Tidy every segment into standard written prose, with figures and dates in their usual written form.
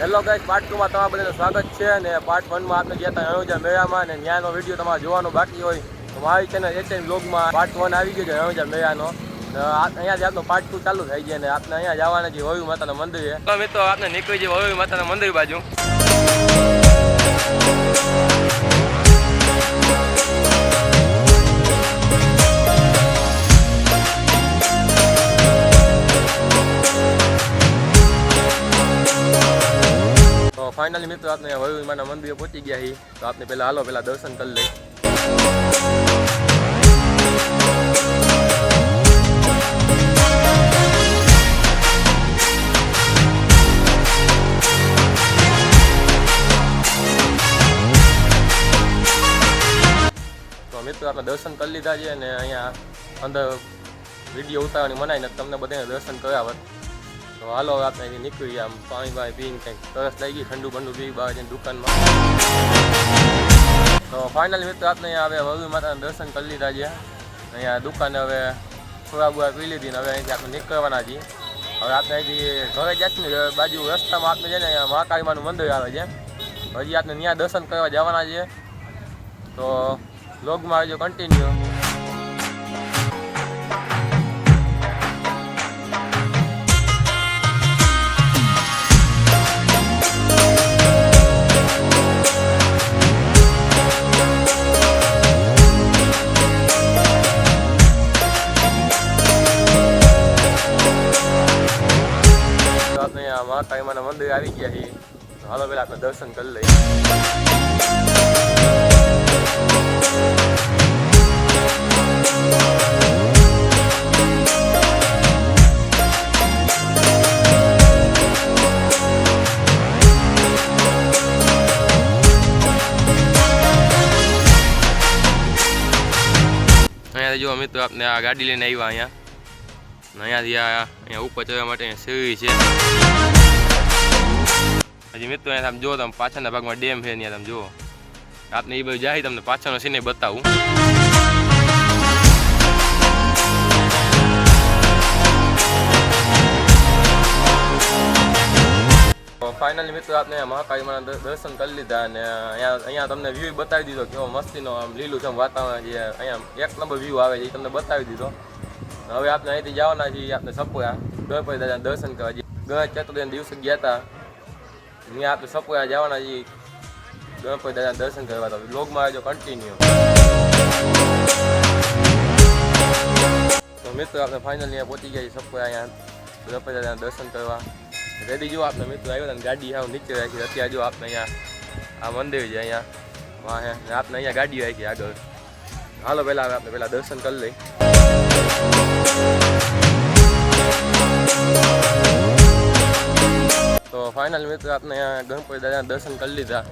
Hello guys, part 2 માં તમારા બધાનું સ્વાગત છે અને પાર્ટ 1 માં આપણે ગયા હતા રણુજા મેળામાં અને ત્યાંનો વિડીયો તમારે જોવાનો બાકી હોય તો મારી ચેનલ એચએન બ્લોગમાં પાર્ટ 1 આવી ગયો છે રણુજા મેળાનો. અહીંયાથી આપણો પાર્ટ 2 ચાલુ થઈ જાય અને આપણે અહીંયા જવાના છીએ વરવી માતાના મંદિરે. તો મિત્રો આપણે નીકળી જઈએ વરવી માતાના મંદિર બાજુ. ફાઇનલી મિત્રો આપણે વરવી માના મંદિરે પહોંચી ગયા છીએ તો આપણે પહેલા દર્શન કરી લઈએ. તો મિત્રો આપણે દર્શન કરી લીધા છે અને અહીંયા અંદર વિડીયો ઉતારવાની મનાય ને તમને બધાને દર્શન કરાવત. તો હાલો આપણે અહીંથી નીકળીએ. આમ પાણી પીને કંઈક તરસ લાગી, ઠંડુ બંડુ પી બહાર જઈને દુકાનમાં. તો ફાઇનલી મિત્રો આપણે અહીંયા હવે વરવી માતાના દર્શન કરી લીધા છે. અહીંયા દુકાને હવે થોડા બુઆ પી લીધી ને હવે અહીંથી આપણે નીકળવાના છીએ. હવે આપણે અહીંથી ઘરે જઈશું ને બાજુ રસ્તામાં આપણે છે ને અહીંયા મહાકાળીમાનું મંદિર આવે છે. હજી આપણે ત્યાં દર્શન કરવા જવાના છીએ. તો વ્લોગમાં આવજો કન્ટિન્યુ. મહાકાળીમાના મંદિર આવી ગયા છીએ. હાલો પહેલાં આપણે દર્શન કરી લઈએ. અહીંયા જો મિત્રો આપણે આ ગાડી લઈને આવ્યા અહીંયાથી અહીંયા ઉપર ચડવા માટે સીડી છે. હજી મિત્રો અહીંયા તમે જુઓ, તમે પાછળના ભાગમાં ડેમ છે ત્યાં તમે જુઓ. આપને એ બાજુ જાય તમને પાછળનો સીને બતાવું. ફાઇનલી મિત્રો આપણે મહાકાળીમાના દર્શન કરી લીધા અને અહીંયા તમને વ્યૂ બતાવી દીધો કેવો મસ્તીનો આમ લીલુંછમ વાતાવરણ જે અહીંયા એક નંબર વ્યૂ આવે છે એ તમને બતાવી દીધો. હવે આપણે અહીંથી જવાના છીએ આપણે સપોયા ગણપતિ દાદાના દર્શન કરવા જઈએ. ગણેશ ચતુર્થીના દિવસે ગયા હતા ત્યાં આપણે સપોયા જવાના છીએ ગણપતિ દાદાના દર્શન કરવા. તો વ્લોગમાં આવજો કન્ટિન્યુ. તો મિત્રો આપણે ફાઇનલ અહીંયા પહોંચી ગયા છીએ સપોયા અહીંયા ગણપતિ દાદાના દર્શન કરવા. રેડી જો આપણે મિત્રો આવ્યો ને ગાડી આવ નીચે રાખી. અત્યારે જો આપણે અહીંયા આ મંદિર છે અહીંયા વાહ આપણે અહીંયા ગાડી રાખી આગળ. હાલો આપણે પહેલાં દર્શન કરી લઈએ. તો ફાઇનલ મિત્રો આપણે અહીંયા ગણપતિ દાદાના દર્શન કરી લીધા.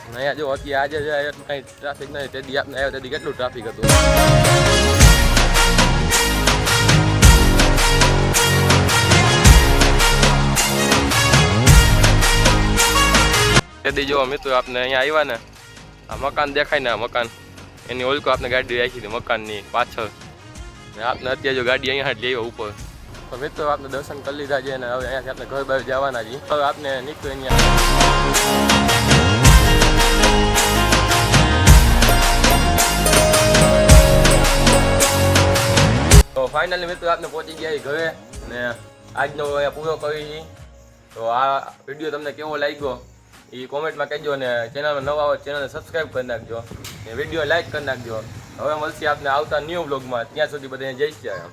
અહીંયા જો અત્યારે આજે જાય એટલું કાંઈ ટ્રાફિક નહીં. તેથી આપણે આવ્યો તેથી કેટલું ટ્રાફિક હતું. તેથી જો મિત્રો આપણે અહીંયા આવ્યા ને આ મકાન દેખાય ને આ મકાન એની ઓલકો આપણે ગાડી રાખી હતી મકાનની પાછળ. ને આપણે અત્યારે જો ગાડી અહીંયા જ જઈએ ઉપર. તો મિત્રો આપણે દર્શન કરી લીધા છે અને હવે અહીંયાથી આપણે ઘર બહાર જવાના છીએ. હવે આપણે નીકળીએ અહીંયા. તો ફાઇનલી મિત્રો આપણે પહોંચી ગયા ઘરે અને આજનો અહીંયા પૂરો કરી છીએ. તો આ વિડીયો તમને કેવો લાગ્યો એ કોમેન્ટમાં કહેજો અને ચેનલમાં નવા હોય ચેનલને સબસ્ક્રાઈબ કરી નાખજો ને વિડીયો લાઈક કરી નાખજો. હવે મળશે આપણે આવતા ન્યૂ બ્લોગમાં. ત્યાં સુધી બધાને જય શ્રી રામ.